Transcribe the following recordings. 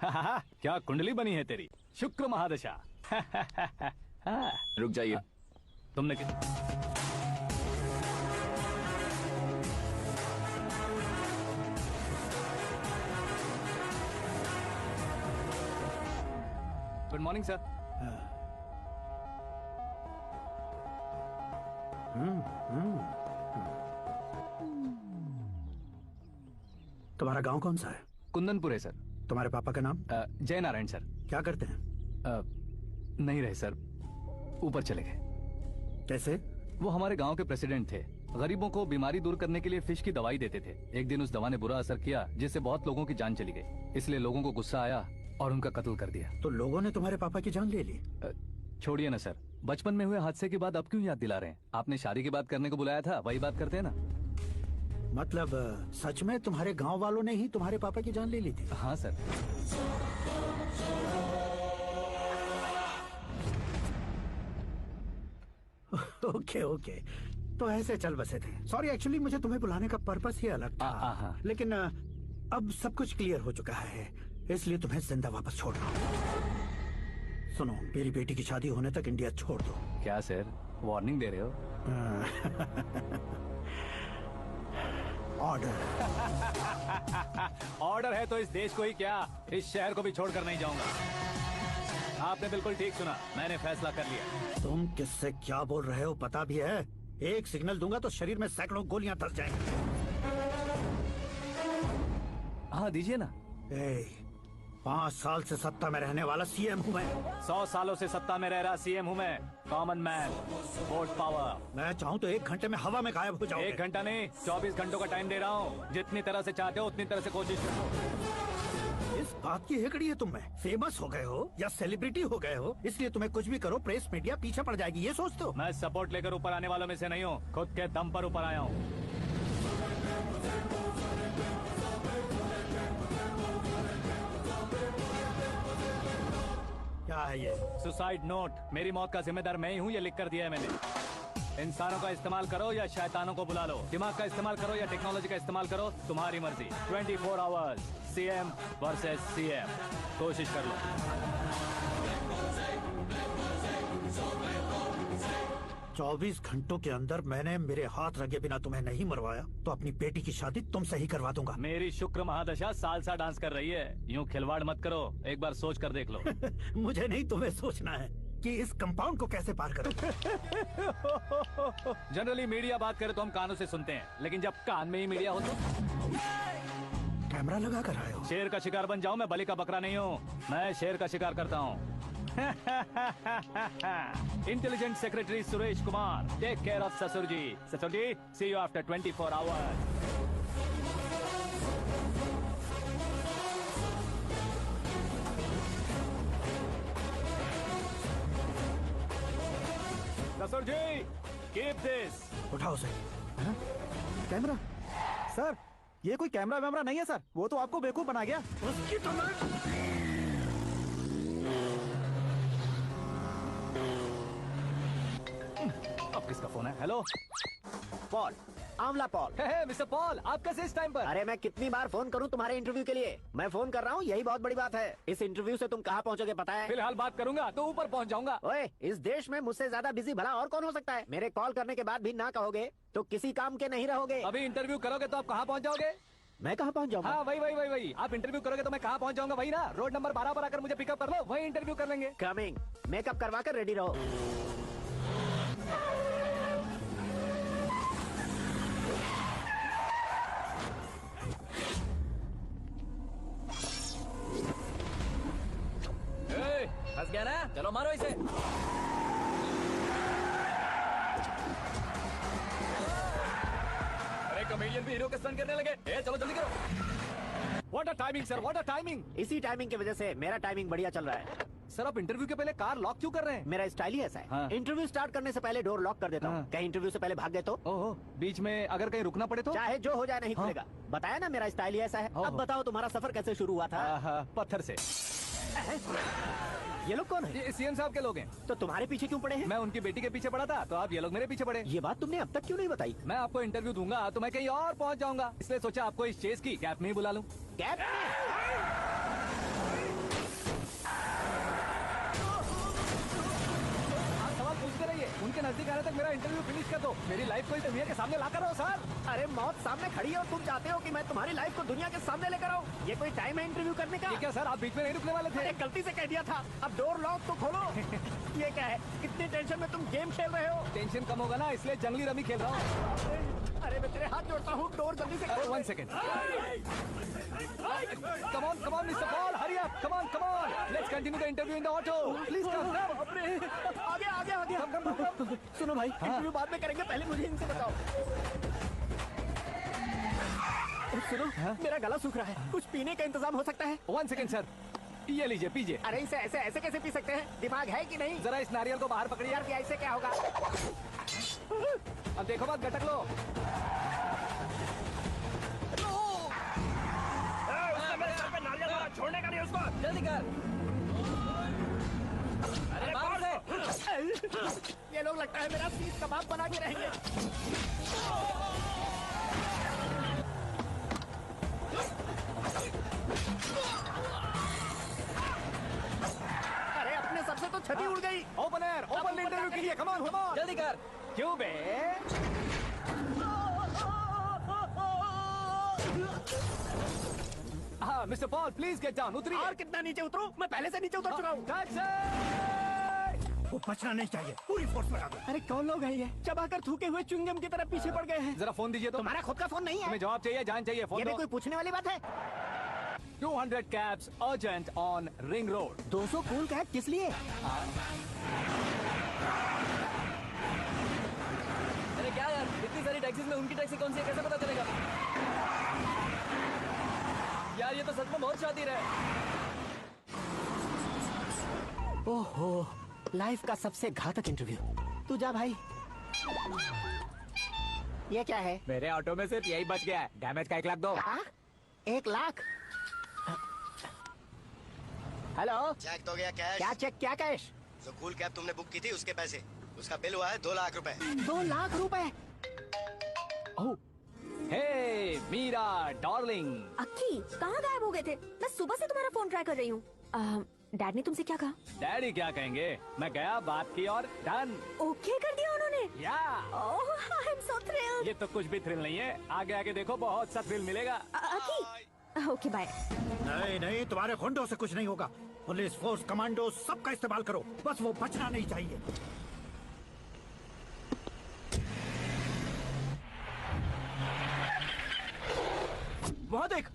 क्या कुंडली बनी है तेरी, शुक्र महादशा। रुक जाइए। तुमने गुड मॉर्निंग सर। तुम्हारा गांव कौन सा है? कुंदनपुर है सर। तुम्हारे पापा का नाम? जय नारायण सर। क्या करते हैं? नहीं रहे सर, ऊपर चले गए। कैसे? वो हमारे गांव के प्रेसिडेंट थे। गरीबों को बीमारी दूर करने के लिए फिश की दवाई देते थे। एक दिन उस दवा ने बुरा असर किया, जिससे बहुत लोगों की जान चली गई। इसलिए लोगों को गुस्सा आया और उनका कत्ल कर दिया। तो लोगों ने तुम्हारे पापा की जान ले ली? छोड़िए ना सर, बचपन में हुए हादसे के बाद अब क्यों याद दिला रहे हैं? आपने शादी की बात करने को बुलाया था, वही बात करते हैं ना। मतलब सच में तुम्हारे गांव वालों ने ही तुम्हारे पापा की जान ले ली थी? हाँ सर। ओके ओके, तो ऐसे चल बसे थे। सॉरी, एक्चुअली मुझे तुम्हें बुलाने का पर्पस ही अलग था। लेकिन अब सब कुछ क्लियर हो चुका है, इसलिए तुम्हें जिंदा वापस छोड़ रहा हूँ। सुनो, मेरी बेटी की शादी होने तक इंडिया छोड़ दो। क्या सर, वार्निंग दे रहे हो? ऑर्डर। ऑर्डर है तो इस देश को ही क्या, इस शहर को भी छोड़कर नहीं जाऊंगा। आपने बिल्कुल ठीक सुना, मैंने फैसला कर लिया। तुम किससे क्या बोल रहे हो पता भी है? एक सिग्नल दूंगा तो शरीर में सैकड़ों गोलियां धस जाएंगी। हाँ दीजिए ना। 5 साल से सत्ता में रहने वाला सीएम हूँ मैं। 100 सालों से सत्ता में रह रहा सीएम हूँ मैं। Common man, vote power. मैं चाहूँ तो 1 घंटे में हवा में गायब हो जाऊँ। 1 घंटा नहीं, 24 घंटों का टाइम दे रहा हूँ। जितनी तरह से चाहते हो उतनी तरह से कोशिश करो। इस बात की हेकड़ी है तुम में। फेमस हो गए हो या सेलिब्रिटी हो गए हो, इसलिए तुम्हें कुछ भी करो प्रेस मीडिया पीछे पड़ जाएगी, ये सोचते हो? मैं सपोर्ट लेकर ऊपर आने वालों में से नहीं हूँ, खुद के दम पर ऊपर आया हूँ। क्या है ये? Suicide note. मेरी मौत का जिम्मेदार मैं ही हूँ, ये लिख कर दिया है मैंने। इंसानों का इस्तेमाल करो या शैतानों को बुला लो, दिमाग का इस्तेमाल करो या टेक्नोलॉजी का इस्तेमाल करो, तुम्हारी मर्जी। 24 आवर्स, सीएम वर्सेस सीएम। कोशिश कर लो। 24 घंटों के अंदर मैंने मेरे हाथ रंगे बिना तुम्हें नहीं मरवाया तो अपनी बेटी की शादी तुमसे ही करवा दूंगा। मेरी शुक्र महादशा सालसा डांस कर रही है, यूं खिलवाड़ मत करो, एक बार सोच कर देख लो। मुझे नहीं, तुम्हें सोचना है कि इस कंपाउंड को कैसे पार करो। जनरली मीडिया बात करे तो हम कानों से सुनते हैं, लेकिन जब कान में ही मीडिया हो तो कैमरा लगा कर आए हो। शेर का शिकार बन जाऊं, मैं बलि का बकरा नहीं हूँ, मैं शेर का शिकार करता हूँ। Intelligent secretary Suresh Kumar, take care of ससुर जी। ससुर जी, सी यू आफ्टर 24 आवर्स। ससुर जी, कीप दिस। उठाओ उसे। कैमरा? सर, ये कोई कैमरा वैमरा नहीं है सर, वो तो आपको बेवकूफ बना गया। उसकी तो मैं... अब किसका फोन है? Hello Paul, Amla Paul. Mister Paul, आप कैसे इस टाइम पर? अरे मैं कितनी बार फोन करूं तुम्हारे इंटरव्यू के लिए? मैं फोन कर रहा हूं, यही बहुत बड़ी बात है। इस इंटरव्यू से तुम कहां पहुंचोगे पता है? फिलहाल बात करूंगा तो ऊपर पहुंच जाऊंगा। ओए, इस देश में मुझसे ज्यादा बिजी भला और कौन हो सकता है? मेरे कॉल करने के बाद भी ना कहोगे तो किसी काम के नहीं रहोगे। अभी इंटरव्यू करोगे तो आप कहाँ पहुँच जाओगे? मैं कहाँ पहुँच जाऊंगा? हाँ वही। आप इंटरव्यू करोगे तो मैं कहाँ पहुँच जाऊंगा? वही ना, रोड नंबर 12 पर आकर मुझे पिकअप कर लो, वही इंटरव्यू कर लेंगे। कमिंग। मेकअप करवा कर रेडी रहो। फंस गया ना, चलो मारो इसे। अरे कॉमेडियन भी हीरो के स्टंट करने लगे। चलो जल्दी करो। What a timing sir, what a timing. इसी टाइमिंग की वजह से मेरा टाइमिंग बढ़िया चल रहा है। सर आप इंटरव्यू के पहले कार लॉक क्यों कर रहे हैं? मेरा स्टाइल ही ऐसा है। हाँ। इंटरव्यू स्टार्ट करने से पहले डोर लॉक कर देता हूँ। कहीं इंटरव्यू से पहले भाग गए तो? ओहो, बीच में अगर कहीं रुकना पड़े तो? चाहे जो हो जाए नहीं खुलेगा। बताया ना मेरा स्टाइल ही ऐसा है। अब बताओ तुम्हारा सफर कैसे शुरू हुआ था? पत्थर से। ये लोग कौन है? ये सीएम साहब के लोग हैं। तो तुम्हारे पीछे क्यों पड़े हैं? मैं उनकी बेटी के पीछे पड़ा था, तो आप ये लोग मेरे पीछे पड़े। ये बात तुमने अब तक क्यों नहीं बताई? मैं आपको इंटरव्यू दूंगा तो मैं कहीं और पहुंच जाऊंगा, इसलिए सोचा आपको इस चेस की कैप में ही बुला लूं। कैप में? नजदीक आने तक मेरा इंटरव्यू फिनिश कर दो। मेरी लाइफ को इस दुनिया के सामने ला कर हो सर। अरे मौत सामने खड़ी है और तुम चाहते हो कि मैं तुम्हारी लाइफ को दुनिया के सामने लेकर आऊं? ये कोई टाइम है इंटरव्यू करने का? ये क्या सर, आप बीच में नहीं रुकने वाले थे? अरे गलती से कह दिया था। अब डोर लॉक तो खोलो। ये क्या है? इतनी टेंशन में तुम गेम खेल रहे हो? टेंशन कम होगा ना, इसलिए जंगली रमी खेल रहा हूँ। अरे मैं तेरे हाथ जोड़ता हूँ, डोर जल्दी से खोल। 1 second. Come on, Mr. Paul, hurry up. Come on. Let's continue the interview in the auto. Please come. आगे। सुनो भाई, इंटरव्यू बाद में करेंगे, पहले मुझे इनसे बताओ। सुनो, मेरा गला सूख रहा है, कुछ पीने का इंतजाम हो सकता है? 1 सेकेंड सर, ये लीजिए पीजिए। अरे इसे ऐसे कैसे पी सकते हैं? दिमाग है कि नहीं? जरा इस नारियल को बाहर पकड़िए। यार ऐसे क्या होगा? अब देखो मत, गटक लो। छोड़ने का नहीं उसको। जल्दी कर। अरे बाहर से। ये लोग लगता है मेरा सीट कबाब बना के रहेंगे। अरे अपने सबसे तो छठी उड़ गई। ओपन इंटरव्यू के लिए। कम ऑन जल्दी कर। क्यों बे? हाँ mister Paul, please get down. उतरिए। और कितना नीचे उतरूं? मैं पहले से नीचे उतर चुका हूँ। वो बचना नहीं चाहिए, पूरी फोर्स लगा दो। अरे कौन लोग हैं ये? चबाकर थूके हुए च्युइंगम की तरह पीछे पड़ गए हैं। जरा फोन दीजिए तो। तुम्हारा खुद का फोन नहीं है? तुम्हें जवाब चाहिए, जान चाहिए, फोन ये भी दो। कोई पूछने वाली बात है? 200 cabs urgent on Ring Road. 200 cool cab किस लिए? अरे क्या यार, इतनी सारी टैक्सीज में उनकी टैक्सी कौन सी है, कैसे पता चलेगा? यार ये तो सच में बहुत शातिर है। ओहो, लाइफ का सबसे घातक इंटरव्यू। तू जा भाई। ये क्या है? मेरे ऑटो में सिर्फ यही बच गया है। डैमेज का 1 लाख दो। 1 लाख? हेलो, चेक तो गया कैश। क्या चेक, क्या कैश? जो कूल कैब तुमने बुक की थी उसके पैसे, उसका बिल हुआ है 2 लाख रुपए। 2 लाख रुपए? हे मीरा डार्लिंग। अक्की, कहाँ गायब हो गए थे? मैं सुबह से तुम्हारा फोन ट्राई कर रही हूँ। डैड ने तुमसे क्या कहा? डैडी क्या कहेंगे, मैं गया, बात की और डन। ओके कर दिया उन्होंने? या ओह, आई एम सो थ्रिल्ड। ये तो कुछ भी थ्रिल नहीं है, आगे आगे देखो बहुत सा थ्रिल मिलेगा। अक्की, ओके बाय। नहीं, तुम्हारे गुंडों से कुछ नहीं होगा। पुलिस फोर्स, कमांडो, सबका इस्तेमाल करो, बस वो बचना नहीं चाहिए। वहाँ देख।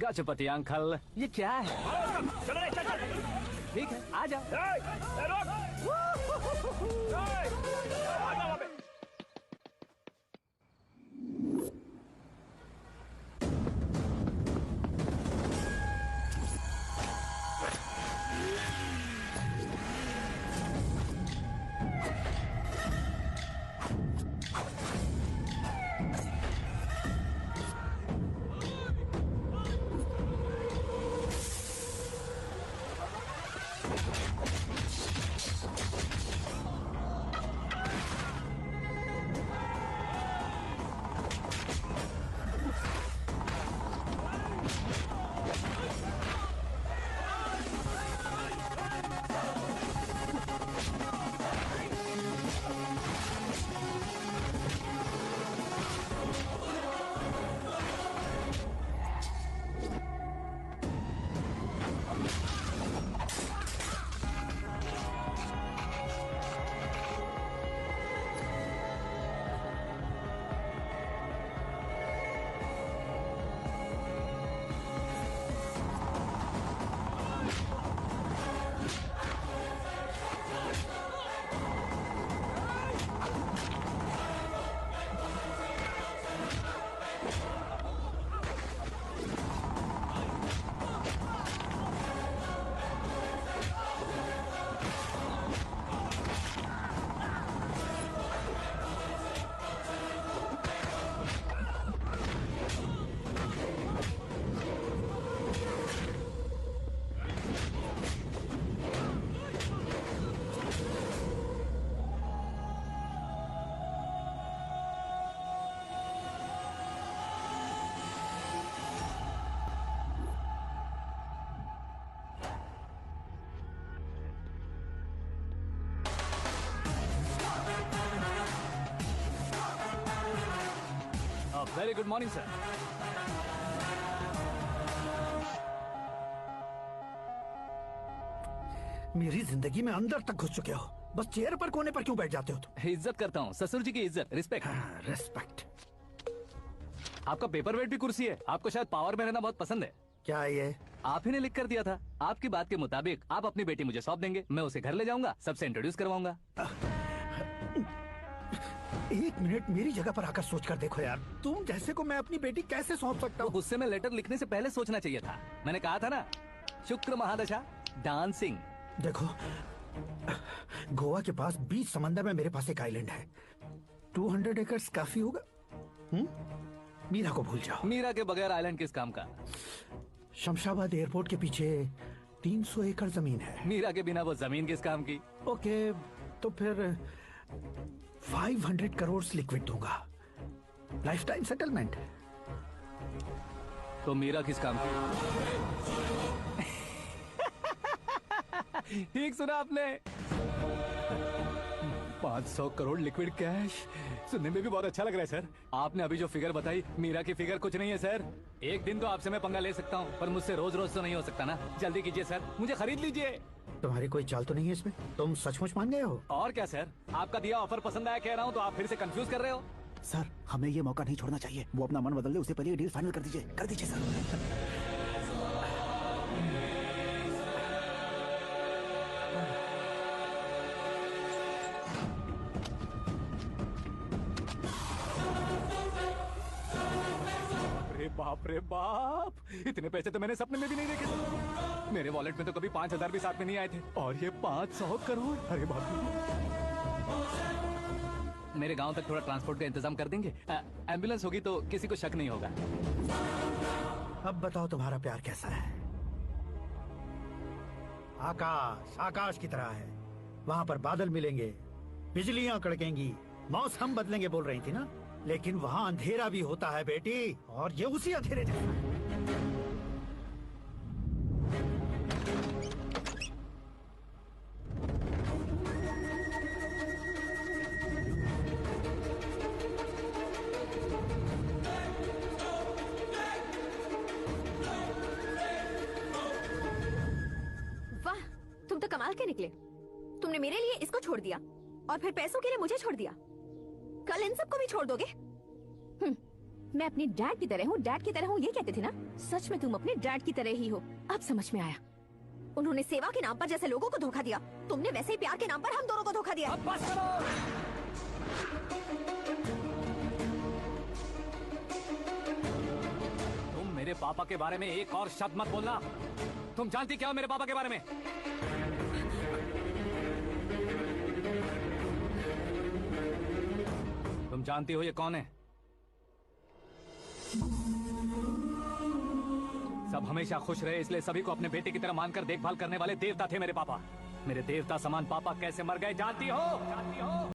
गजपति अंकल, ये क्या है? ठीक है, आ जाओ। Very good morning sir. मेरी जिंदगी में अंदर तक घुस चुके हो, बस चेयर पर कोने पर क्यों बैठ जाते हो तुम? इज्जत करता हूँ, ससुर जी की इज्जत, रिस्पेक्ट। रेस्पेक्ट। आपका पेपर वेट भी कुर्सी है। आपको शायद पावर में रहना बहुत पसंद है। क्या ये? आप ही ने लिख कर दिया था। आपकी बात के मुताबिक आप अपनी बेटी मुझे सौंप देंगे, मैं उसे घर ले जाऊंगा, सबसे इंट्रोड्यूस करवाऊंगा। एक मिनट मेरी जगह पर आकर सोच कर देखो यार, तुम जैसे को मैं अपनी बेटी कैसे सौंप सकता तो हूँ? गुस्से में लेटर लिखने से पहले सोचना चाहिए था। मैंने कहा था ना, शुक्र महादशा डांसिंग। देखो, गोवा के पास बीच समंदर में मेरे पास एक आइलैंड है। 200 एकर्स काफी होगा। मीरा को भूल जाओ। मीरा के बगैर आइलैंड किस काम का? शमशाबाद एयरपोर्ट के पीछे 300 एकड़ जमीन है। मीरा के बिना वो जमीन किस काम की? ओके, तो फिर 500 करोड़ लिक्विड दूंगा, लाइफ टाइम सेटलमेंट। तो मीरा किस काम की? ठीक सुना आपने, 500 करोड़ लिक्विड कैश। सुनने में भी बहुत अच्छा लग रहा है सर। आपने अभी जो फिगर बताई, मीरा की फिगर कुछ नहीं है सर। एक दिन तो आपसे मैं पंगा ले सकता हूँ, पर मुझसे रोज रोज तो नहीं हो सकता ना। जल्दी कीजिए सर, मुझे खरीद लीजिए। तुम्हारी कोई चाल तो नहीं है इसमें? तुम सचमुच मान गए हो? और क्या सर, आपका दिया ऑफर पसंद आया कह रहा हूँ, तो आप फिर से कंफ्यूज कर रहे हो। सर, हमें ये मौका नहीं छोड़ना चाहिए। वो अपना मन बदल दे, उससे पहले ये डील फाइनल कर दीजिए। कर दीजिए सर। अरे बाप रे बाप, इतने पैसे तो मैंने सपने में भी नहीं देखे थे। मेरे वॉलेट में तो कभी 5,000 भी साथ में नहीं आए थे, और ये 500 करोड़। अरे बाप रे। मेरे गांव तक थोड़ा ट्रांसपोर्ट का इंतजाम कर देंगे? एम्बुलेंस होगी तो किसी को शक नहीं होगा। अब बताओ तुम्हारा प्यार कैसा है? आकाश आकाश की तरह है, वहाँ पर बादल मिलेंगे, बिजलियां कड़केंगी, मौसम बदलेंगे बोल रही थी ना। लेकिन वहाँ अंधेरा भी होता है बेटी, और ये उसी अंधेरे जैसा है। वाह, तुम तो कमाल के निकले। तुमने मेरे लिए इसको छोड़ दिया और फिर पैसों के लिए मुझे छोड़ दिया। कल इन सबको भी छोड़ दोगे? मैं अपनी डैड की तरह हूँ, डैड की तरह हूँ, ये कहते थे ना। सच में तुम अपने डैड की तरह ही हो। अब समझ में आया। उन्होंने सेवा के नाम पर जैसे लोगों को धोखा दिया, तुमने वैसे ही प्यार के नाम पर हम दोनों को धोखा दिया। अब बस करो। तुम मेरे पापा के बारे में एक और शब्द मत बोलना। तुम जानती क्या हो मेरे पापा के बारे में? तुम जानती हो ये कौन है? सब हमेशा खुश रहे, इसलिए सभी को अपने बेटे की तरह मानकर देखभाल करने वाले देवता थे मेरे पापा। मेरे देवता समान पापा कैसे मर गए जानती हो?